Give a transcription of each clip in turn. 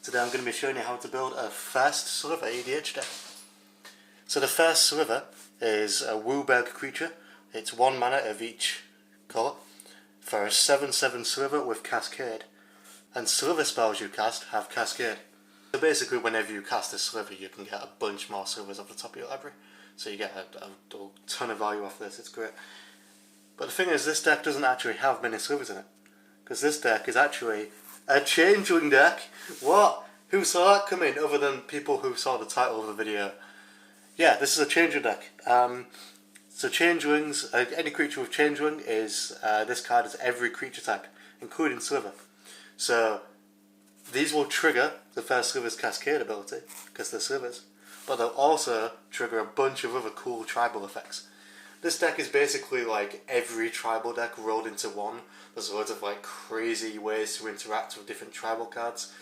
Today I'm going to be showing you how to build a first Sliver EDH deck. So the first Sliver is a Wooberg creature. It's 1 mana of each colour for a 7/7 Sliver with Cascade. And Sliver spells you cast have Cascade. So basically whenever you cast a Sliver you can get a bunch more Slivers off the top of your library. So you get a ton of value off this, it's great. But the thing is, this deck doesn't actually have many Slivers in it. Because this deck is actually a Changeling deck. What? Who saw that coming other than people who saw the title of the video? Yeah, this is a Changeling deck. So Changelings, any creature with Changeling is, this card is every creature type, including Sliver. So these will trigger the first Sliver's Cascade ability, because they're Slivers. But they'll also trigger a bunch of other cool tribal effects. This deck is basically like every tribal deck rolled into one. There's loads of like crazy ways to interact with different tribal cards.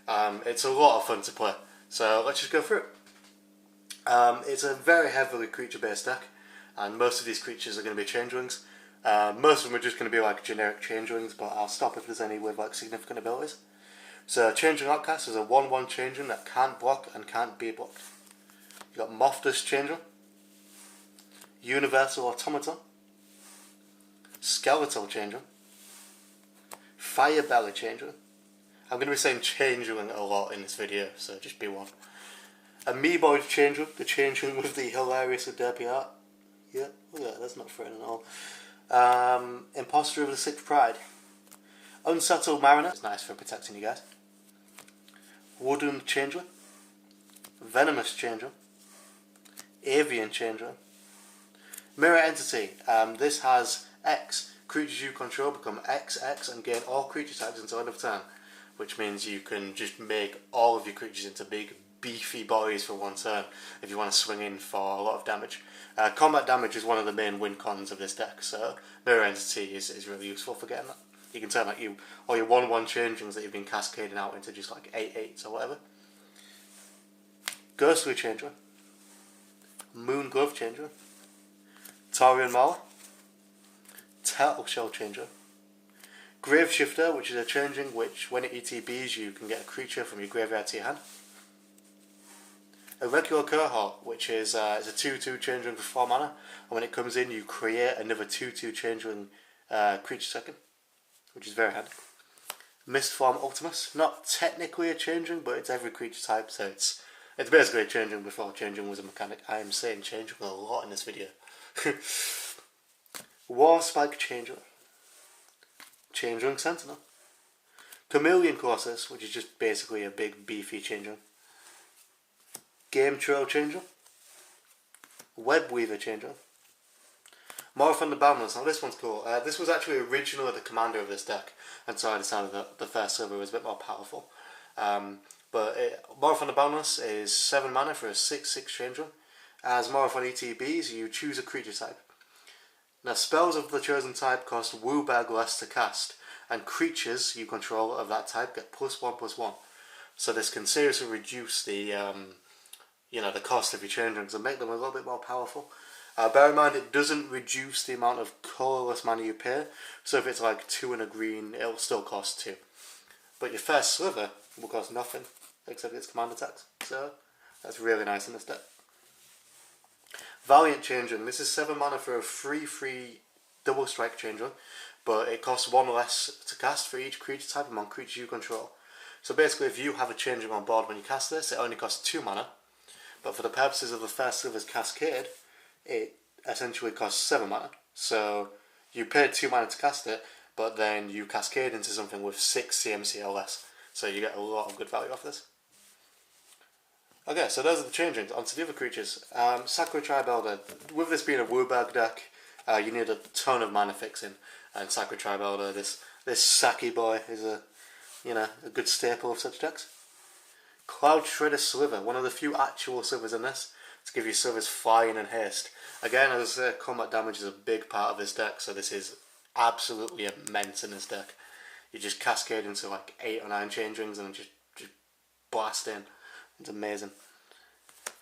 It's a lot of fun to play. So let's just go through it. It's a very heavily creature based deck, and most of these creatures are going to be Changelings. Most of them are just going to be like generic Changelings, but I'll stop if there's any with like significant abilities. So Changeling Outcast is a 1/1 Changeling that can't block and can't be blocked. You've got Mothdas Changeling, Universal Automaton, Skeletal Changeling, Firebelly Changeling. I'm going to be saying Changeling a lot in this video, so just be warned. Amoeboid Changeling, the Changeling with the hilariously derpy art. Yeah, look at that, that's not threatening at all. Imposter of the Sixth Pride. Unsettled Mariner, it's nice for protecting you guys. Wooden Changeling, Venomous Changeling, Avian Changeling. Mirror Entity, this has X. Creatures you control become XX and gain all creature types until end of turn, which means you can just make all of your creatures into big beefy bodies for one turn if you want to swing in for a lot of damage. Combat damage is one of the main win cons of this deck, so Mirror Entity is really useful for getting that. You can turn like all your 1/1 Changelings that you've been cascading out into just like 8/8s or whatever. Ghostly Changeling, Moon Glove Changeling, Taurian Mauler, Turtle Shell Changeling, Graveshifter, which is a Changeling which, when it ETBs, you can get a creature from your graveyard to your hand. Irregular Cohort, which is a 2/2 Changeling for 4 mana, and when it comes in, you create another 2/2 Changeling creature second, which is very handy. Mistform Ultimus, not technically a Changeling, but it's every creature type, so it's basically a Changeling before Changeling was a mechanic. I am saying Changeling a lot in this video. Warspike Changeling, Changeling Sentinel, Chameleon Colossus, which is just basically a big beefy Changeling, Game Troll Changeling, Webweaver Changeling, Morophon the Boundless. Now this one's cool. This was actually originally the commander of this deck, and so I decided that the first Sliver was a bit more powerful. Morophon the Boundless is 7 mana for a 6/6 Changeling. As Morophon ETBs, you choose a creature type. Now spells of the chosen type cost Wooberg less to cast, and creatures you control of that type get +1/+1. So this can seriously reduce the the cost of your Changelings and make them a little bit more powerful. Bear in mind it doesn't reduce the amount of colourless mana you pay, so if it's like 2 and a green, it'll still cost 2. But your first Sliver will cost nothing except its command attacks, so that's really nice in this deck. Valiant Changeling, this is 7 mana for a 3/3 double strike Changeling, but it costs 1 less to cast for each creature type among creatures you control. So basically if you have a Changeling on board when you cast this, it only costs 2 mana, but for the purposes of the first Sliver's Cascade, it essentially costs 7 mana. So you pay 2 mana to cast it, but then you cascade into something with 6 CMC or less, so you get a lot of good value off this. Okay, so those are the Changelings. On to the other creatures. Sacred Tribe Elder. With this being a Wooberg deck, you need a ton of mana fixing, and Sacred Tribe Elder, this sacky boy, is a good staple of such decks. Cloud Shredder Sliver, one of the few actual Slivers in this, to give you Slivers flying and haste. Again, as I say, combat damage is a big part of this deck, so this is absolutely immense in this deck. You just cascade into like 8 or 9 Changelings and just blast in. It's amazing.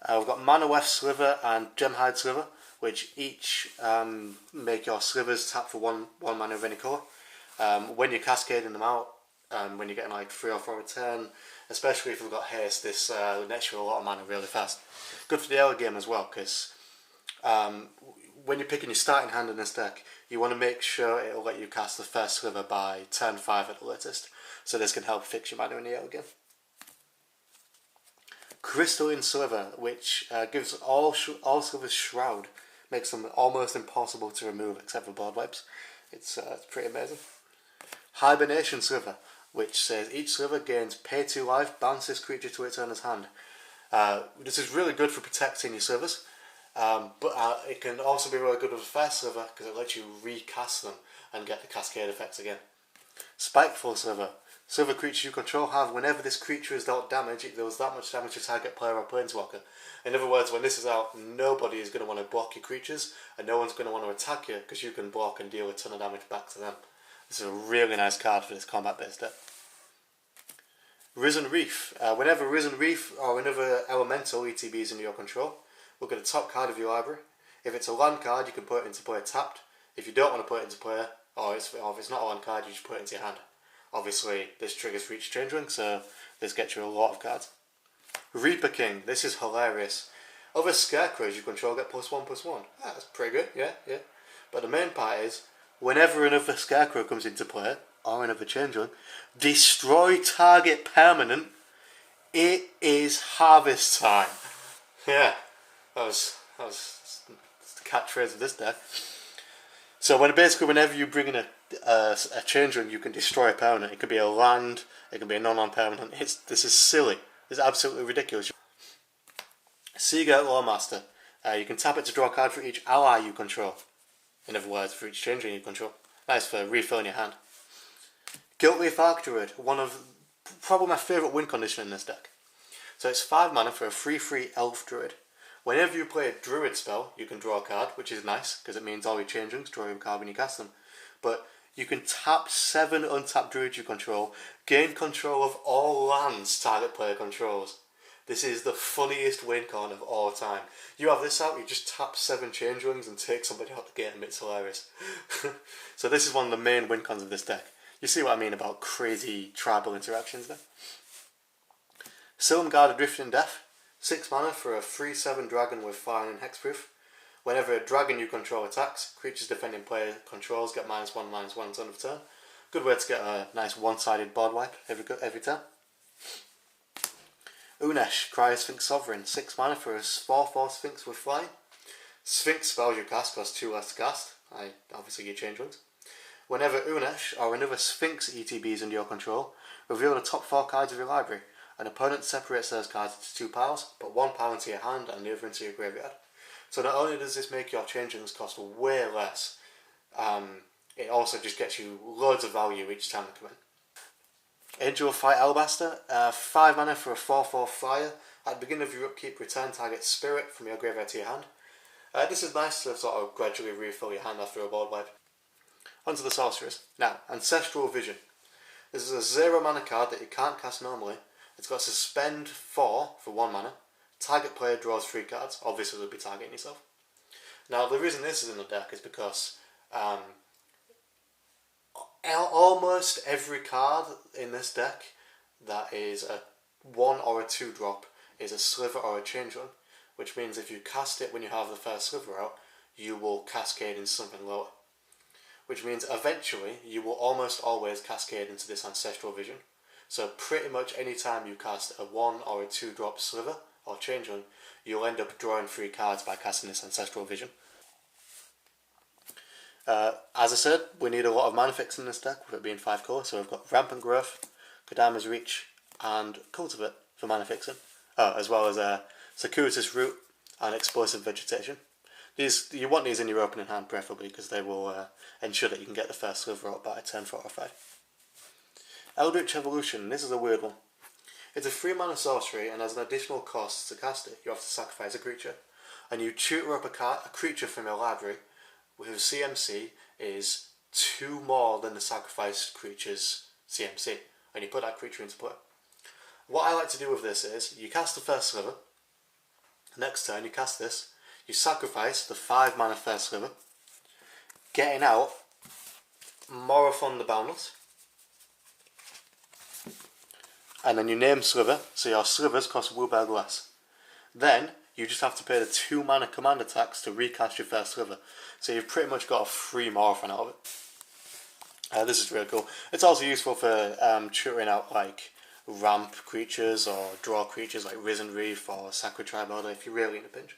We've got Mana Weft Sliver and Gemhide Sliver, which each make your Slivers tap for one mana of any colour. When you're cascading them out, when you're getting like 3 or 4 a turn, especially if we've got haste. This nets you a lot of mana really fast. Good for the early game as well, because when you're picking your starting hand in this deck, you want to make sure it'll let you cast the first Sliver by turn 5 at the latest. So this can help fix your mana in the early game. Crystalline Sliver, which gives all Slivers Shroud, makes them almost impossible to remove except for board wipes. It's pretty amazing. Hibernation Sliver, which says each Sliver gains pay 2 life, bounce this creature to its owner's hand. This is really good for protecting your Slivers, but it can also be really good with a first Sliver because it lets you recast them and get the cascade effects again. Spiteful Sliver. Sliver creatures you control have, whenever this creature is dealt damage, it deals that much damage to target player or planeswalker. In other words, when this is out, nobody is going to want to block your creatures, and no one's going to want to attack you because you can block and deal a ton of damage back to them. This is a really nice card for this combat-based deck. Risen Reef. Whenever Risen Reef or another elemental ETB is in your control, look at the top card of your library. If it's a land card, you can put it into play tapped. If you don't want to put it into play, or if it's not a land card, you just put it into your hand. Obviously, this triggers Reach Changeling, so this gets you a lot of cards. Reaper King. This is hilarious. Other Scarecrows you control get +1/+1. That's pretty good, yeah. But the main part is, whenever another Scarecrow comes into play, or another Changeling, destroy target permanent. It is harvest time. Yeah, that was the catchphrase of this deck. So whenever you bring in a Changeling, you can destroy a permanent. It could be a land, it can be a non-land permanent. This is silly. This is absolutely ridiculous. Seagate Lawmaster. You can tap it to draw a card for each ally you control. In other words, for each Changeling you control. Nice for refilling your hand. Guiltleaf Archdruid. One of probably my favourite win condition in this deck. So it's 5 mana for a 3/3 Elf Druid. Whenever you play a Druid spell, you can draw a card, which is nice, because it means all your Changelings draw a card when you cast them. But you can tap 7 untapped Druids you control, gain control of all lands target player controls. This is the funniest win con of all time. You have this out, you just tap 7 Changelings and take somebody out the game, it's hilarious. So this is one of the main win cons of this deck. You see what I mean about crazy tribal interactions there. Silumgar Drifting Death. 6 mana for a 3/7 dragon with fire and hexproof. Whenever a dragon you control attacks, creatures defending player controls get -1/-1 turn of turn. Good way to get a nice one-sided board wipe every turn. Unesh, Cryo Sphinx Sovereign. 6 mana for a 4/4 Sphinx with flying. Sphinx spells you cast cost 2 less to cast. Obviously your Changelings. Whenever Unesh or another Sphinx ETB is under your control, reveal the top 4 cards of your library. An opponent separates those cards into 2 piles, put 1 pile into your hand and the other into your graveyard. So not only does this make your Changelings cost way less, it also just gets you loads of value each time they come in. Angel of Fight Alabaster, 5 mana for a 4/4 flyer. At the beginning of your upkeep, return target spirit from your graveyard to your hand. This is nice to sort of gradually refill your hand after a board wipe. Onto the sorceries. Now, Ancestral Vision. This is a 0 mana card that you can't cast normally. It's got Suspend 4 for 1 mana. Target player draws 3 cards. Obviously, they'll be targeting yourself. Now, the reason this is in the deck is because almost every card in this deck that is a 1 or a 2 drop is a Sliver or a Changeling, which means if you cast it when you have the first Sliver out, you will cascade into something lower. Which means eventually you will almost always cascade into this Ancestral Vision. So pretty much any time you cast a 1 or a 2 drop Sliver or Changeling, you'll end up drawing 3 cards by casting this Ancestral Vision. As I said, we need a lot of mana fix in this deck, with it being 5 colour, so we've got Rampant Growth, Kodama's Reach, and Cultivate for mana fixing, as well as Circuitous Root and Explosive Vegetation. You want these in your opening hand preferably, because they will ensure that you can get the first Sliver out by turn 4 or 5. Eldritch Evolution. This is a weird one. It's a 3 mana sorcery, and as an additional cost to cast it, you have to sacrifice a creature. And you tutor up a creature from your library whose CMC is 2 more than the sacrificed creature's CMC, and you put that creature into play. What I like to do with this is, you cast the first Sliver, next turn you cast this, you sacrifice the 5 mana first Sliver, getting out Morophon the Boundless, and then you name Sliver, so your Slivers cost Wooberg less. Then you just have to pay the 2 mana commander tax to recast your first Sliver, so you've pretty much got a free morphin out of it. This is really cool. It's also useful for tutoring out like ramp creatures or draw creatures like Risen Reef or Sacred Tribe Order if you're really in a pinch.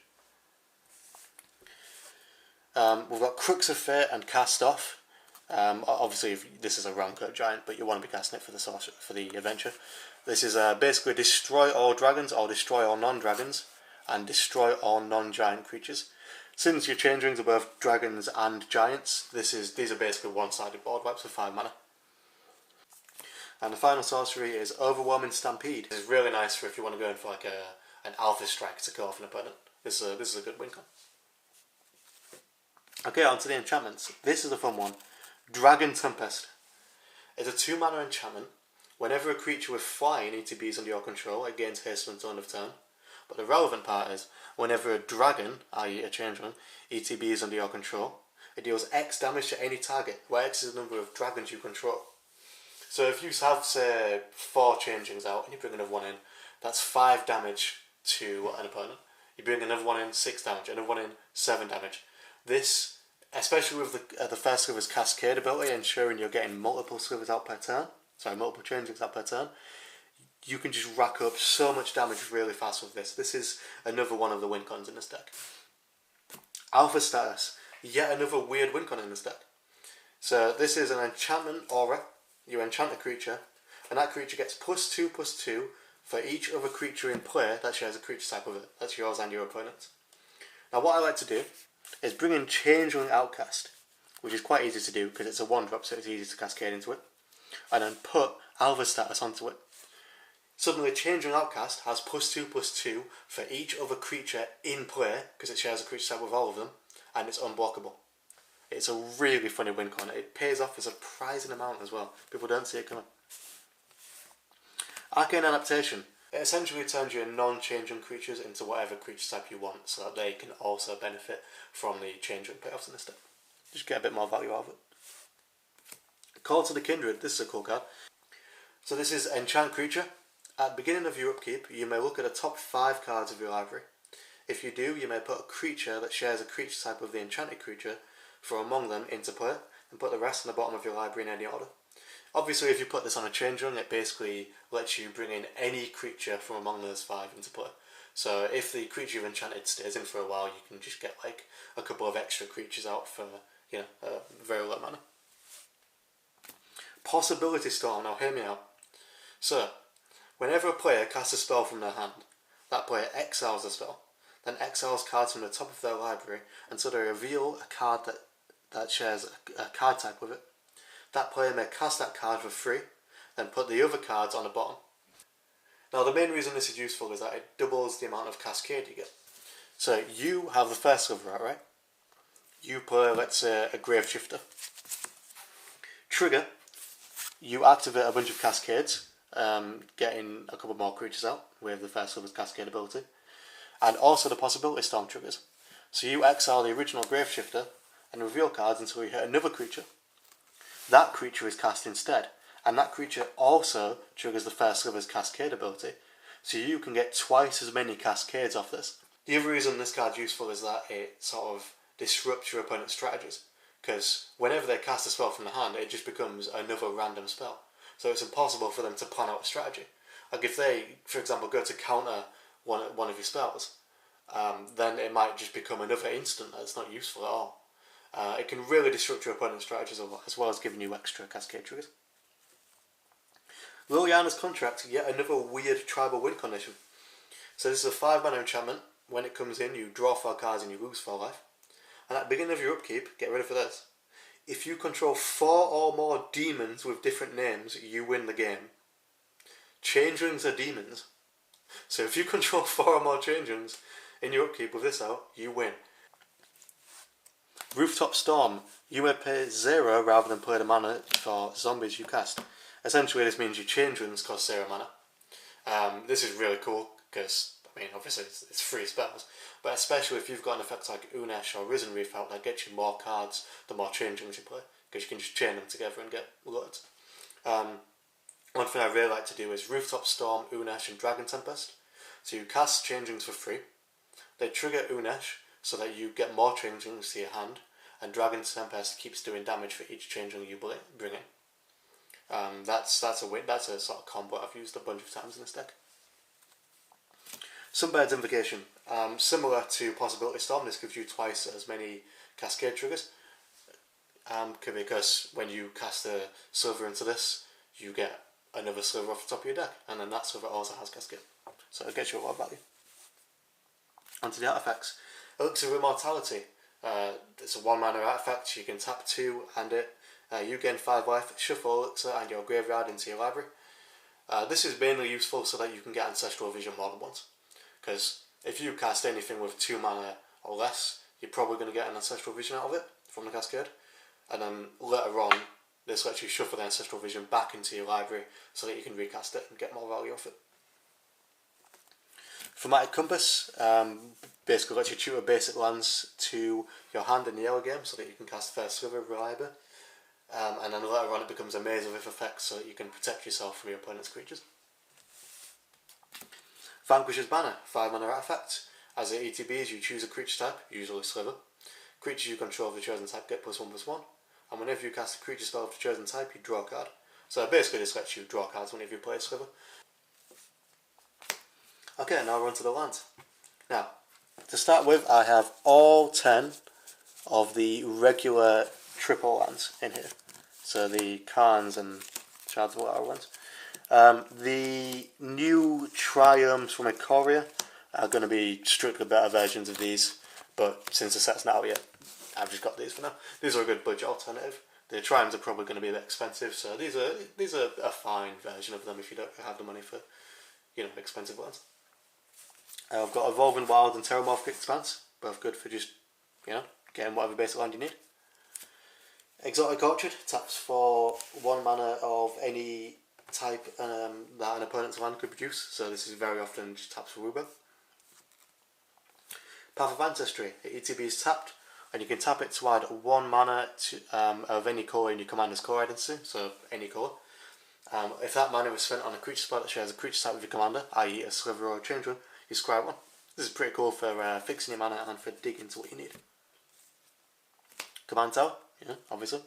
We've got Crux of Fate and Cast Off. Obviously, this is a Rancor Giant, but you want to be casting it for the adventure. This is basically destroy all dragons or destroy all non-dragons and destroy all non-giant creatures. Since your Changelings are both dragons and giants, these are basically one-sided board wipes for 5 mana. And the final sorcery is Overwhelming Stampede. This is really nice for if you want to go in for like an Alpha Strike to kill off an opponent. This is a good win con. Okay, on to the enchantments. This is a fun one. Dragon Tempest. It's a 2 mana enchantment. Whenever a creature with flying ETB is under your control, it gains haste until end of turn. But the relevant part is, whenever a dragon, i.e. a Changeling, ETB is under your control, it deals X damage to any target, where X is the number of dragons you control. So if you have, say, 4 Changelings out and you bring another one in, that's 5 damage to an opponent. You bring another one in, 6 damage, another one in, 7 damage. This, especially with the first Sliver's Cascade ability, ensuring you're getting multiple Slivers out per turn, multiple Changelings out per turn, you can just rack up so much damage really fast with this. This is another one of the win cons in this deck. Alpha Status, yet another weird win con in this deck. So this is an enchantment aura. You enchant a creature, and that creature gets +2/+2 for each other creature in play that shares a creature type with it. That's yours and your opponent's. Now what I like to do is bring in Changeling Outcast, which is quite easy to do because it's a 1-drop, so it's easy to cascade into it, and then put Alpha Status onto it. Suddenly Changeling Outcast has +2/+2 for each other creature in play, because it shares a creature type with all of them, and it's unblockable. It's a really funny win con. It pays off a surprising amount as well. People don't see it coming. Arcane Adaptation. It essentially turns your non-Changeling creatures into whatever creature type you want, so that they can also benefit from the Changeling payoffs in this deck. Just get a bit more value out of it. Call to the Kindred. This is a cool card. So this is Enchant Creature. At the beginning of your upkeep, you may look at the top 5 cards of your library. If you do, you may put a creature that shares a creature type with the enchanted creature from among them into play, and put the rest on the bottom of your library in any order. Obviously, if you put this on a Changeling, it basically lets you bring in any creature from among those 5 into play. So if the creature you've enchanted stays in for a while, you can just get like a couple of extra creatures out for, you know, a very low mana. Possibility Storm. Now hear me out. So, whenever a player casts a spell from their hand, that player exiles the spell, then exiles cards from the top of their library until they reveal a card that shares a card type with it. That player may cast that card for free, then put the other cards on the bottom. Now the main reason this is useful is that it doubles the amount of cascade you get. So you have the first Sliver out, right? You play, let's say, a Graveshifter. Trigger, you activate a bunch of cascades, getting a couple more creatures out with the first Sliver's Cascade ability. And also the Possibility Storm triggers. So you exile the original Graveshifter and reveal cards until you hit another creature. That creature is cast instead, and that creature also triggers the first Sliver's Cascade ability, so you can get twice as many cascades off this. The other reason this card's useful is that it sort of disrupts your opponent's strategies, because whenever they cast a spell from the hand, it just becomes another random spell. So it's impossible for them to plan out a strategy. Like if they, for example, go to counter one of your spells, then it might just become another instant that's not useful at all. It can really disrupt your opponent's strategies a lot, as well as giving you extra cascade triggers. Liliana's Contract, yet another weird tribal win condition. So this is a 5 mana enchantment. When it comes in, you draw 4 cards and you lose 4 life. And at the beginning of your upkeep, get ready for this. If you control 4 or more demons with different names, you win the game. Changelings are demons. So if you control 4 or more Changelings in your upkeep with this out, you win. Rooftop Storm. You may pay 0 rather than play the mana for zombies you cast. Essentially this means your Changelings cost 0 mana. This is really cool because, I mean, obviously it's free spells, but especially if you've got an effect like Unesh or Risen Reef out that gets you more cards the more Changelings you play, because you can just chain them together and get loads. one thing I really like to do is Rooftop Storm, Unesh and Dragon Tempest. So you cast Changelings for free. They trigger Unesh so that you get more Changelings to your hand, and Dragon Tempest keeps doing damage for each Changeling you bring in. That's a sort of combo I've used a bunch of times in this deck. Sunbird's Invocation. Similar to Possibility Storm, this gives you twice as many Cascade triggers. Because when you cast a Sliver into this, you get another Sliver off the top of your deck, and then that Sliver also has Cascade. So it gets you a lot of value. Onto the artifacts. Elixir of Immortality. It's a 1 mana artifact. You can tap 2 and it. You gain 5 life, shuffle Elixir and your graveyard into your library. This is mainly useful so that you can get Ancestral Vision more than once. Because if you cast anything with 2 mana or less, you're probably going to get an Ancestral Vision out of it from the Cascade. And then later on, this lets you shuffle the Ancestral Vision back into your library so that you can recast it and get more value off it. Thematic Compass basically lets you tutor basic lands to your hand in the yellow game so that you can cast First Sliver reliably. And then later on it becomes a maze of if effects so that you can protect yourself from your opponent's creatures. Vanquisher's Banner, 5 mana artifact. As it ETBs, you choose a creature type, usually Sliver. Creatures you control of the chosen type get +1/+1. And whenever you cast a creature spell of the chosen type, you draw a card. So basically this lets you draw cards whenever you play a Sliver. Okay, now we're on to the lands. Now, to start with, I have all 10 of the regular triple lands in here. So the Khans and Shards of Water ones. The new Triomes from Ikoria are going to be strictly better versions of these, but since the set's not out yet, I've just got these for now. These are a good budget alternative. The Triomes are probably going to be a bit expensive, so these are a fine version of them if you don't have the money for, expensive lands. I've got Evolving Wild and Terramorphic Expanse, both good for just, getting whatever basic land you need. Exotic Orchard taps for 1 mana of any type that an opponent's land could produce, so this is very often just taps for Rubo. Path of Ancestry, ETB is tapped, and you can tap it to add 1 mana of any colour in your commander's colour identity, so any colour. If that mana is spent on a creature spell that shares a creature type with your commander, i.e. a Sliver or a Changeling, you scry 1. This is pretty cool for fixing your mana and for digging to what you need. Command Tower, obviously.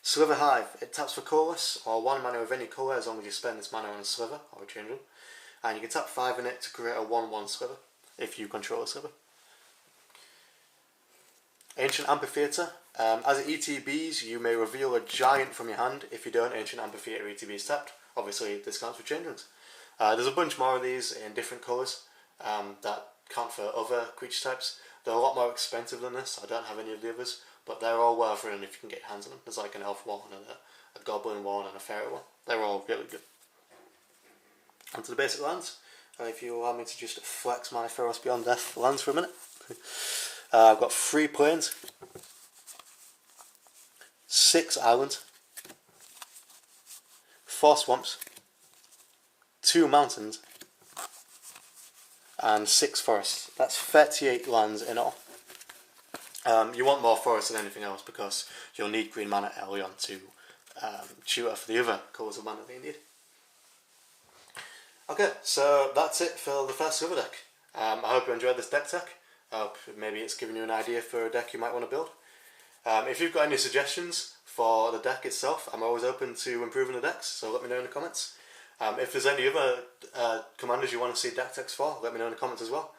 Sliver Hive, it taps for colourless or 1 mana of any colour as long as you spend this mana on a Sliver or a Changeling. And you can tap 5 in it to create a 1/1 Sliver if you control a Sliver. Ancient Amphitheatre, as it ETBs, you may reveal a giant from your hand. If you don't, Ancient Amphitheatre ETB is tapped. Obviously, this counts for Changelings. There's a bunch more of these in different colours that count for other creature types. They're a lot more expensive than this. I don't have any of the others, but they're all worth it if you can get your hands on them. There's like an elf one and a goblin one and a fairy one. They're all really good. Onto the basic lands. If you allow me to just flex my Feroz Beyond Death lands for a minute. I've got 3 plains, 6 islands, 4 swamps, 2 mountains, and 6 forests. That's 38 lands in all. You want more forests than anything else because you'll need green mana early on to tutor for the other colours of mana that you need. Okay, so that's it for the first Sliver deck. I hope you enjoyed this deck tech. I hope maybe it's given you an idea for a deck you might want to build. If you've got any suggestions for the deck itself, I'm always open to improving the decks, so let me know in the comments. If there's any other commanders you want to see deck techs for, let me know in the comments as well.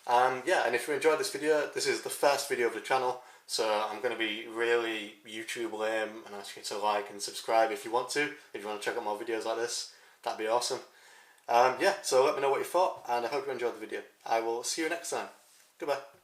Yeah, and if you enjoyed this video, this is the first video of the channel, so I'm going to be really YouTube lame and ask you to like and subscribe if you want to. If you want to check out more videos like this, that'd be awesome. Yeah, so let me know what you thought, and I hope you enjoyed the video. I will see you next time. Goodbye.